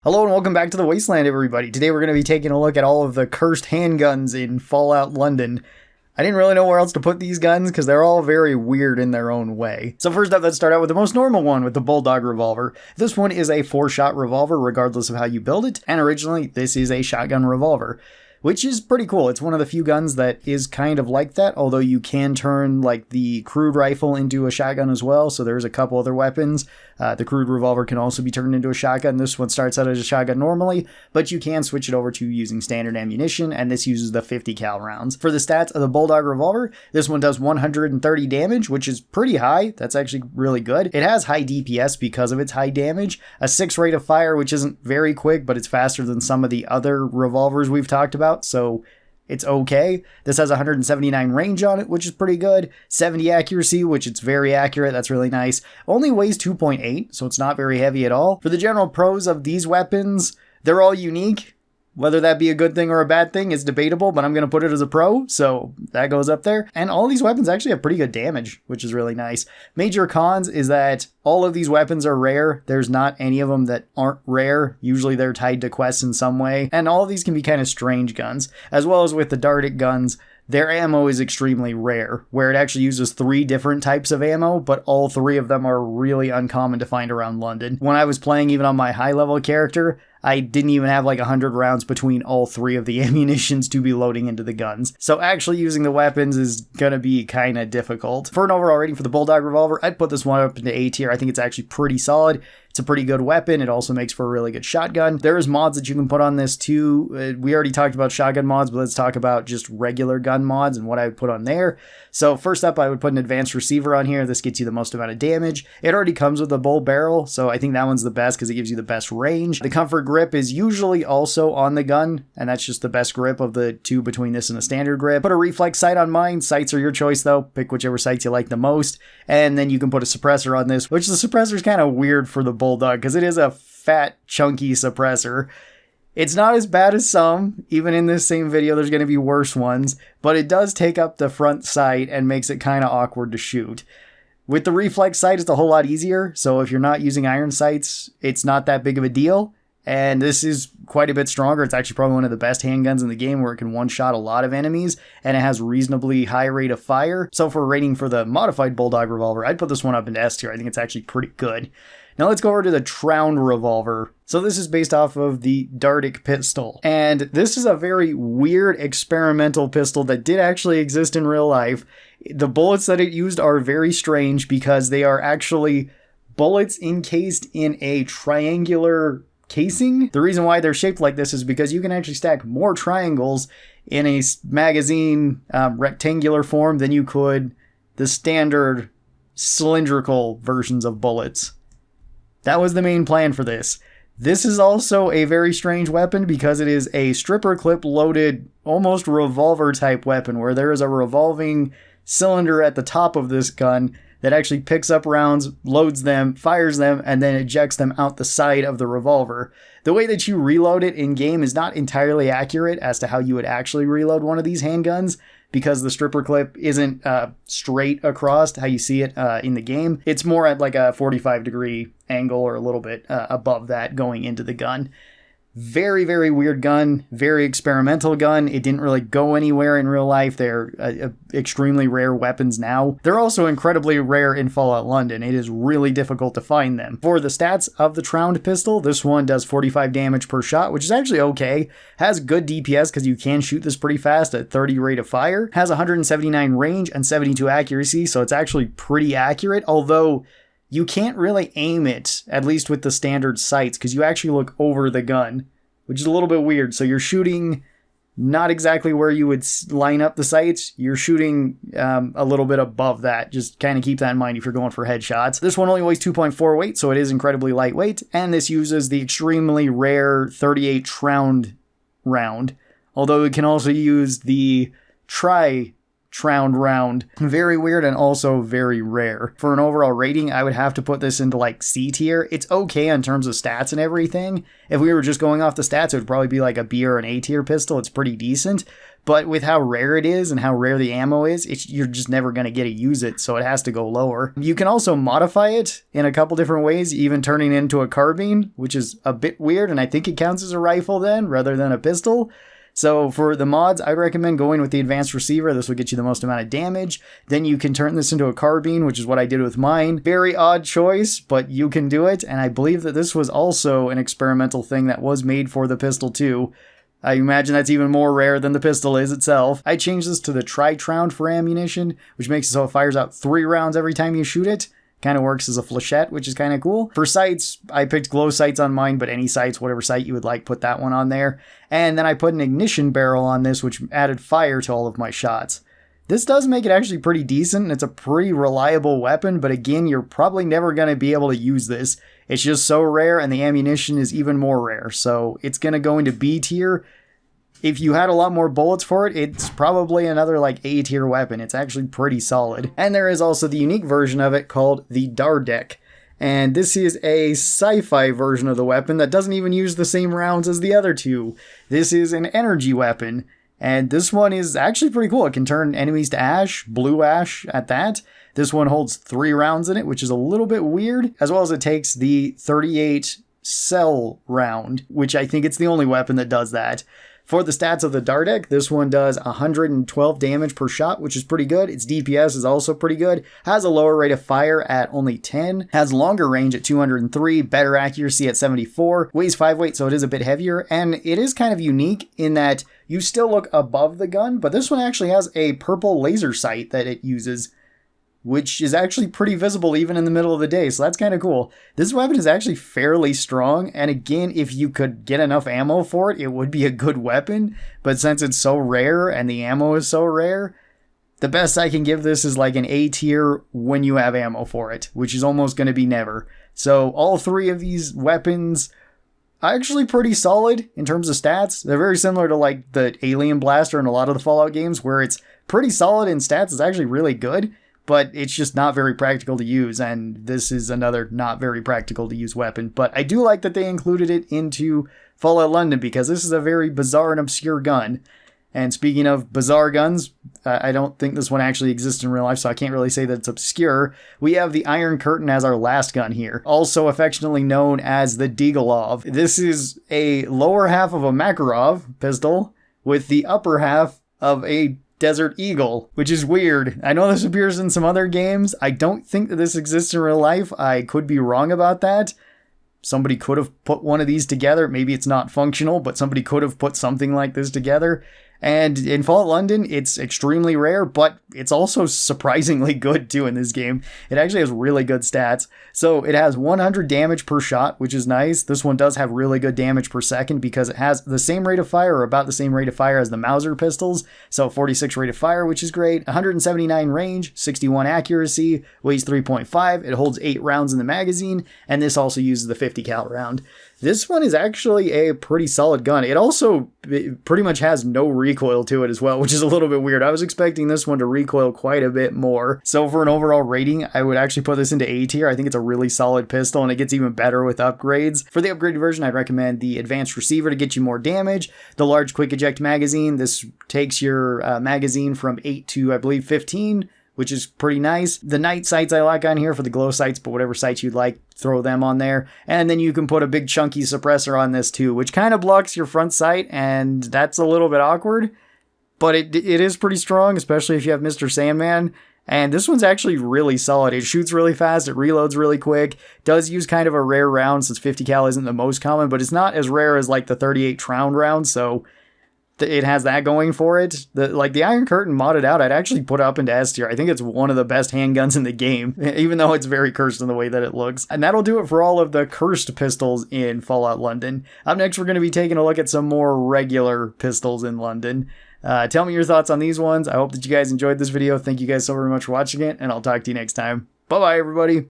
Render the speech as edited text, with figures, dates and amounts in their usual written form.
Hello and welcome back to the Wasteland, everybody. Today we're going to be taking a look at all of the cursed handguns in Fallout London. I didn't really know where else to put these guns because they're all very weird in their own way. So first up, let's start out with the most normal one, with the Bulldog Revolver. This one is a 4-shot revolver regardless of how you build it, and originally this is a shotgun revolver, which is pretty cool. It's one of the few guns that is kind of like that, although you can turn like the crude rifle into a shotgun as well, so there's a couple other weapons. The crude revolver can also be turned into a shotgun. This one starts out as a shotgun normally, but you can switch it over to using standard ammunition, and this uses the 50 cal rounds. For the stats of the Bulldog Revolver, this one does 130 damage, which is pretty high. That's actually really good. It has high DPS because of its high damage, a 6 rate of fire, which isn't very quick, but it's faster than some of the other revolvers we've talked about, so it's okay. This has 179 range on it, which is pretty good. 70 accuracy, which it's very accurate. That's really nice. Only weighs 2.8, so it's not very heavy at all. For the general pros of these weapons, they're all unique. Whether that be a good thing or a bad thing is debatable, but I'm going to put it as a pro, so that goes up there. And all these weapons actually have pretty good damage, which is really nice. Major cons is that all of these weapons are rare. There's not any of them that aren't rare. Usually they're tied to quests in some way. And all of these can be kind of strange guns. As well as with the Dardic guns, their ammo is extremely rare, where it actually uses 3 different types of ammo, but all 3 of them are really uncommon to find around London. When I was playing even on my high-level character, I didn't even have like 100 rounds between all 3 of the ammunitions to be loading into the guns. So actually using the weapons is gonna be kind of difficult. For an overall rating for the Bulldog Revolver, I'd put this one up into A tier. I think it's actually pretty solid. It's a pretty good weapon. It also makes for a really good shotgun. There's mods that you can put on this too. We already talked about shotgun mods, but let's talk about just regular gun mods and what I would put on there. So first up, I would put an advanced receiver on here. This gets you the most amount of damage. It already comes with a bull barrel, so I think that one's the best because it gives you the best range. The comfort grip is usually also on the gun, and that's just the best grip of the 2 between this and a standard grip. Put a reflex sight on mine. Sights are your choice though. Pick whichever sights you like the most. And then you can put a suppressor on this, which the suppressor is kind of weird for the Bulldog because it is a fat, chunky suppressor. It's not as bad as some. Even in this same video, there's going to be worse ones, but it does take up the front sight and makes it kind of awkward to shoot. With the reflex sight, it's a whole lot easier, so if you're not using iron sights, it's not that big of a deal. And this is quite a bit stronger. It's actually probably one of the best handguns in the game where it can one-shot a lot of enemies, and it has reasonably high rate of fire. So for a rating for the modified Bulldog Revolver, I'd put this one up into S tier. I think it's actually pretty good. Now let's go over to the Tround Revolver. So this is based off of the Dardic pistol. And this is a very weird experimental pistol that did actually exist in real life. The bullets that it used are very strange because they are actually bullets encased in a triangular casing. The reason why they're shaped like this is because you can actually stack more triangles in a magazine rectangular form than you could the standard cylindrical versions of bullets. That was the main plan for this. This is also a very strange weapon because it is a stripper clip loaded, almost revolver type weapon where there is a revolving cylinder at the top of this gun that actually picks up rounds, loads them, fires them, and then ejects them out the side of the revolver. The way that you reload it in-game is not entirely accurate as to how you would actually reload one of these handguns because the stripper clip isn't straight across how you see it in the game. It's more at like a 45-degree angle or a little bit above that going into the gun. Very, very weird gun, very experimental gun. It didn't really go anywhere in real life. They're extremely rare weapons now. They're also incredibly rare in Fallout London. It is really difficult to find them. For the stats of the Tround pistol, this one does 45 damage per shot, which is actually okay. Has good DPS because you can shoot this pretty fast at 30 rate of fire. Has 179 range and 72 accuracy, so it's actually pretty accurate, although you can't really aim it, at least with the standard sights, because you actually look over the gun, which is a little bit weird. So you're shooting not exactly where you would line up the sights. You're shooting a little bit above that. Just kind of keep that in mind if you're going for headshots. This one only weighs 2.4 weight, so it is incredibly lightweight. And this uses the extremely rare 38 Tround round, although it can also use the tround round. Very weird and also very rare. For an overall rating, I would have to put this into like C tier. It's okay in terms of stats and everything. If we were just going off the stats, it would probably be like a B or an A tier pistol. It's pretty decent. But with how rare it is and how rare the ammo is, you're just never going to get to use it, so it has to go lower. You can also modify it in a couple different ways, even turning it into a carbine, which is a bit weird, and I think it counts as a rifle then, rather than a pistol. So for the mods, I'd recommend going with the advanced receiver. This will get you the most amount of damage. Then you can turn this into a carbine, which is what I did with mine. Very odd choice, but you can do it, and I believe that this was also an experimental thing that was made for the pistol too. I imagine that's even more rare than the pistol is itself. I changed this to the tri-tround for ammunition, which makes it so it fires out 3 rounds every time you shoot it. Kind of works as a flechette, which is kind of cool. For sights, I picked glow sights on mine, but any sights, whatever sight you would like, put that one on there. And then I put an ignition barrel on this, which added fire to all of my shots. This does make it actually pretty decent, and it's a pretty reliable weapon, but again, you're probably never going to be able to use this. It's just so rare, and the ammunition is even more rare, so it's going to go into B tier. If you had a lot more bullets for it, it's probably another like A tier weapon. It's actually pretty solid. And there is also the unique version of it called the Dardek. And this is a sci-fi version of the weapon that doesn't even use the same rounds as the other two. This is an energy weapon. And this one is actually pretty cool. It can turn enemies to ash, blue ash at that. This one holds 3 rounds in it, which is a little bit weird, as well as it takes the 38 cell round, which I think it's the only weapon that does that. For the stats of the Dardek, this one does 112 damage per shot, which is pretty good. Its DPS is also pretty good. Has a lower rate of fire at only 10. Has longer range at 203. Better accuracy at 74. Weighs 5 weight, so it is a bit heavier. And it is kind of unique in that you still look above the gun, but this one actually has a purple laser sight that it uses, which is actually pretty visible even in the middle of the day, so that's kind of cool. This weapon is actually fairly strong, and again, if you could get enough ammo for it, it would be a good weapon, but since it's so rare and the ammo is so rare, the best I can give this is like an A tier when you have ammo for it, which is almost going to be never. So all 3 of these weapons are actually pretty solid in terms of stats. They're very similar to like the Alien Blaster in a lot of the Fallout games, where it's pretty solid in stats. It's actually really good, but it's just not very practical to use, and this is another not very practical to use weapon. But I do like that they included it into Fallout London, because this is a very bizarre and obscure gun. And speaking of bizarre guns, I don't think this one actually exists in real life, so I can't really say that it's obscure. We have the Iron Curtain as our last gun here, also affectionately known as the Deaglov. This is a lower half of a Makarov pistol with the upper half of a Desert Eagle, which is weird. I know this appears in some other games. I don't think that this exists in real life. I could be wrong about that. Somebody could have put one of these together. Maybe it's not functional, but somebody could have put something like this together. And in Fallout London, it's extremely rare, but it's also surprisingly good too in this game. It actually has really good stats. So it has 100 damage per shot, which is nice. This one does have really good damage per second because it has the same rate of fire, or about the same rate of fire as the Mauser pistols. So 46 rate of fire, which is great. 179 range, 61 accuracy, weighs 3.5. It holds 8 rounds in the magazine, and this also uses the 50 cal round. This one is actually a pretty solid gun. It also pretty much has no recoil to it as well, which is a little bit weird. I was expecting this one to recoil quite a bit more. So for an overall rating, I would actually put this into A tier. I think it's a really solid pistol, and it gets even better with upgrades. For the upgraded version, I'd recommend the advanced receiver to get you more damage. The large quick eject magazine. This takes your magazine from 8 to, I believe, 15, which is pretty nice. The night sights I like on here for the glow sights, but whatever sights you'd like, throw them on there. And then you can put a big chunky suppressor on this too, which kind of blocks your front sight, and that's a little bit awkward, but it is pretty strong, especially if you have Mr. Sandman. And this one's actually really solid. It shoots really fast, it reloads really quick, does use kind of a rare round since 50 cal isn't the most common, but it's not as rare as like the 38 tround round, so it has that going for it. The Iron Curtain modded out, I'd actually put up into S tier. I think it's one of the best handguns in the game, even though it's very cursed in the way that it looks. And that'll do it for all of the cursed pistols in Fallout London. Up next, we're going to be taking a look at some more regular pistols in London. Tell me your thoughts on these ones. I hope that you guys enjoyed this video. Thank you guys so very much for watching it, and I'll talk to you next time. Bye-bye, everybody.